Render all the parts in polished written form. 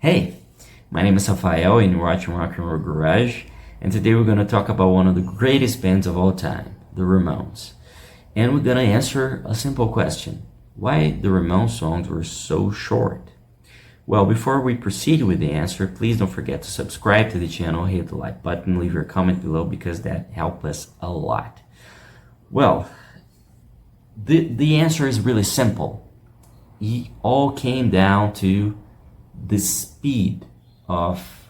Hey, my name is Rafael and you're watching Rock and Roll Garage, and today we're going to talk about one of the greatest bands of all time, the Ramones. And we're going to answer a simple question: why the Ramones songs were so short? Well, before we proceed with the answer, please don't forget to subscribe to the channel, hit the like button, leave your comment below because that helps us a lot. Well, the answer is really simple. It all came down to the speed of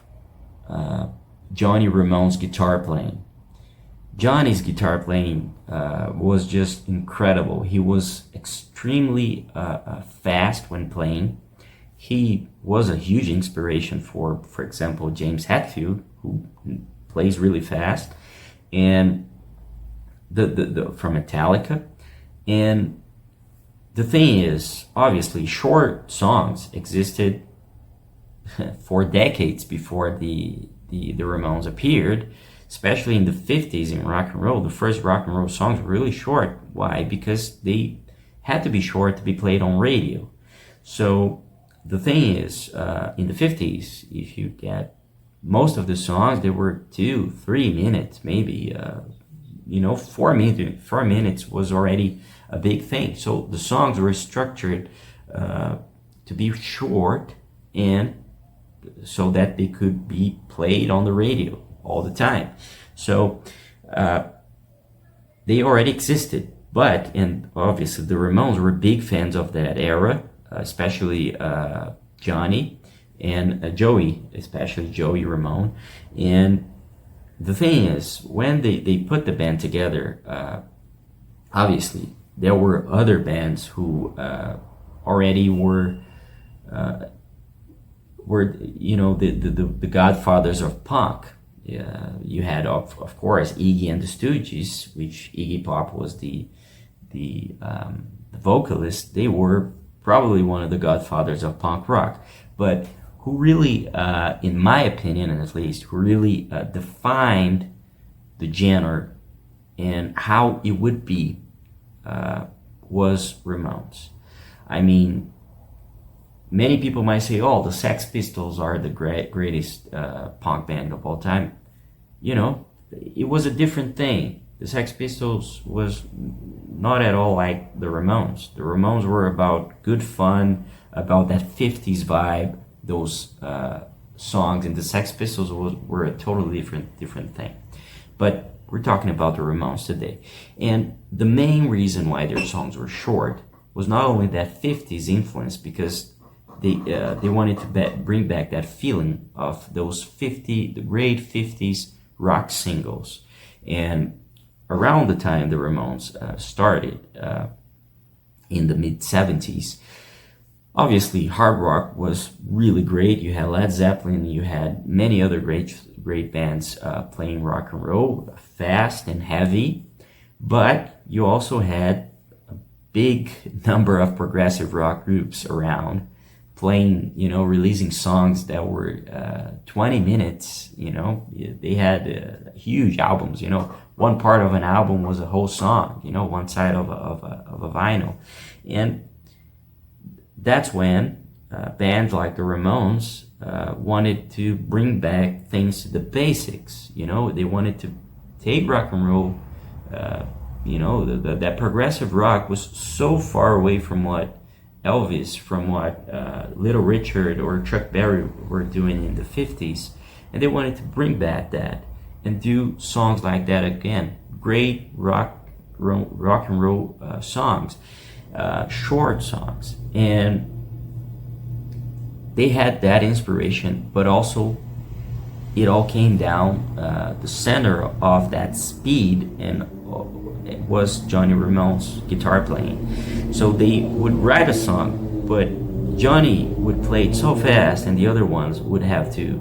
Johnny Ramone's guitar playing. Johnny's guitar playing was just incredible. He was extremely fast when playing. He was a huge inspiration for example, James Hetfield, who plays really fast, and the from Metallica. And the thing is, obviously, short songs existed for decades before the Ramones appeared, especially in the 50s in rock and roll. The first rock and roll songs were really short. Why? Because they had to be short to be played on radio. So the thing is, in the 50s, if you get most of the songs, they were 2-3 minutes, maybe. 4 minutes was already a big thing. So the songs were structured to be short, and so that they could be played on the radio all the time. So they already existed, and obviously the Ramones were big fans of that era, especially Johnny and Joey, especially Joey Ramone. And the thing is, when they put the band together, obviously there were other bands who already were the godfathers of punk. You had of course Iggy and the Stooges, which Iggy Pop was the vocalist. They were probably one of the godfathers of punk rock, but who really, in my opinion at least, who really defined the genre and how it would be, was Ramones. I mean, many people might say, "Oh, the Sex Pistols are the greatest punk band of all time." It was a different thing. The Sex Pistols was not at all like the Ramones. The Ramones were about good fun, about that 50s vibe, those songs, and the Sex Pistols were a totally different thing. But we're talking about the Ramones today. And the main reason why their songs were short was not only that 50s influence, because they wanted to bring back that feeling of the great 50s rock singles. And around the time the Ramones started, in the mid-70s, obviously hard rock was really great. You had Led Zeppelin, you had many other great bands playing rock and roll, fast and heavy, but you also had a big number of progressive rock groups around, playing, releasing songs that were 20 minutes. They had huge albums. One part of an album was a whole song, one side of a vinyl. And that's when bands like the Ramones wanted to bring back things to the basics. They wanted to take rock and roll, that progressive rock was so far away from what Elvis, from what Little Richard or Chuck Berry were doing in the 50s, and they wanted to bring back that and do songs like that again. Great rock and roll songs, short songs, and they had that inspiration, but also it all came down, the center of that speed, and it was Johnny Ramone's guitar playing. So they would write a song, but Johnny would play it so fast, and the other ones would have to,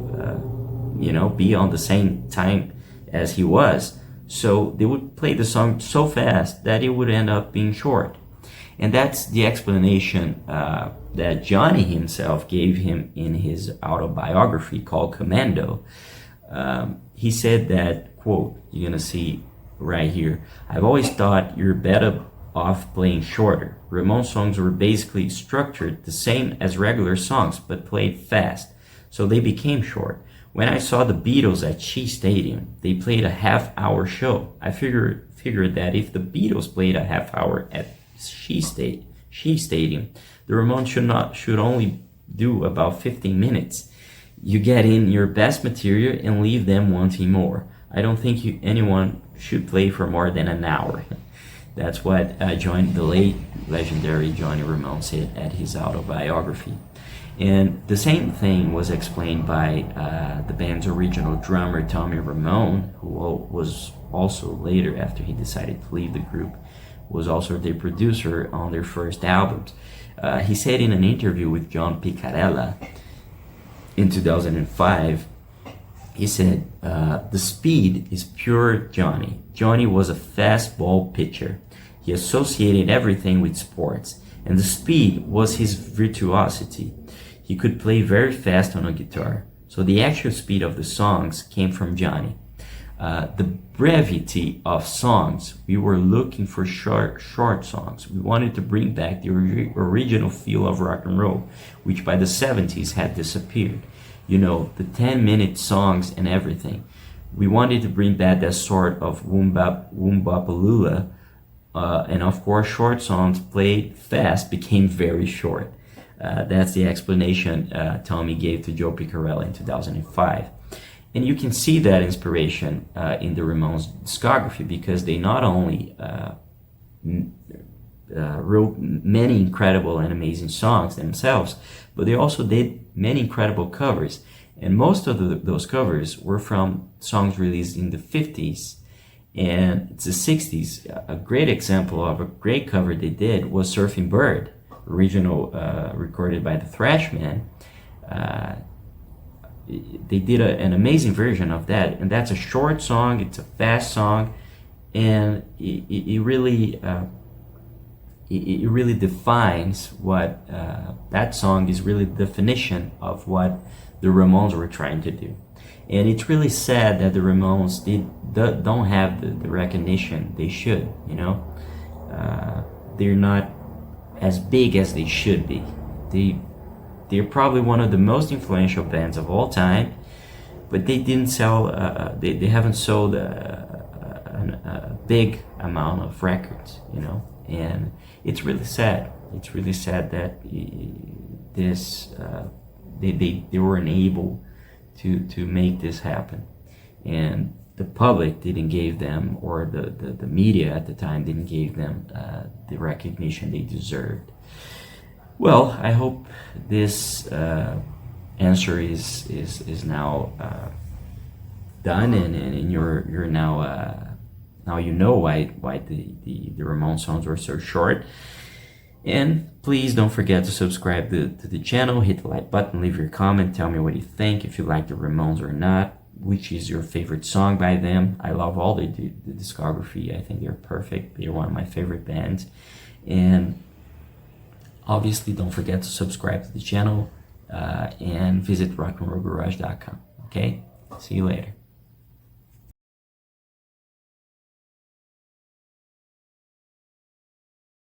be on the same time as he was. So they would play the song so fast that it would end up being short. And that's the explanation that Johnny himself gave him in his autobiography called Commando. He said that, quote, you're going to see right here, "I've always thought you're better off playing shorter. Ramones songs were basically structured the same as regular songs, but played fast. so they became short. When I saw the Beatles at Shea Stadium, they played a half-hour show. I figured that if the Beatles played a half hour at Shea Stadium, the Ramones should only do about 15 minutes. You get in your best material and leave them wanting more. I don't think anyone should play for more than an hour. That's what the late legendary Johnny Ramone said at his autobiography. And the same thing was explained by the band's original drummer, Tommy Ramone, who was also later, after he decided to leave the group, was also the producer on their first albums. He said in an interview with John Picarella in 2005, he said, the speed is pure Johnny. Johnny was a fast ball pitcher. He associated everything with sports, and the speed was his virtuosity. He could play very fast on a guitar, so the actual speed of the songs came from Johnny. The brevity of songs, we were looking for short songs. We wanted to bring back the original feel of rock and roll, which by the 70s had disappeared. You know, the 10-minute songs and everything. We wanted to bring back that sort of Woombapaloola, and of course short songs played fast became very short. That's the explanation Tommy gave to Joe Picarella in 2005. And you can see that inspiration in the Ramones discography, because they not only wrote many incredible and amazing songs themselves, but they also did many incredible covers. And most of those covers were from songs released in the 50s and the 60s. A great example of a great cover they did was Surfing Bird, original recorded by the Thrashmen. They did an amazing version of that, and that's a short song, it's a fast song, and it really defines what that song is really the definition of what the Ramones were trying to do. And it's really sad that the Ramones don't have the recognition they should, you know. They're not as big as they should be. They're probably one of the most influential bands of all time, but they didn't sell, they haven't sold a big amount of records, you know. And it's really sad. It's really sad that they weren't able to make this happen, and the public didn't give them, or the media at the time didn't give them the recognition they deserved. Well, I hope this answer is now done, and you're now now you know why the Ramones songs were so short. And please don't forget to subscribe to the channel, hit the like button, leave your comment, tell me what you think, if you like the Ramones or not, which is your favorite song by them. I love all the discography. I think they're perfect. They're one of my favorite bands. And obviously don't forget to subscribe to the channel and visit rockandrollgarage.com. Okay? See you later.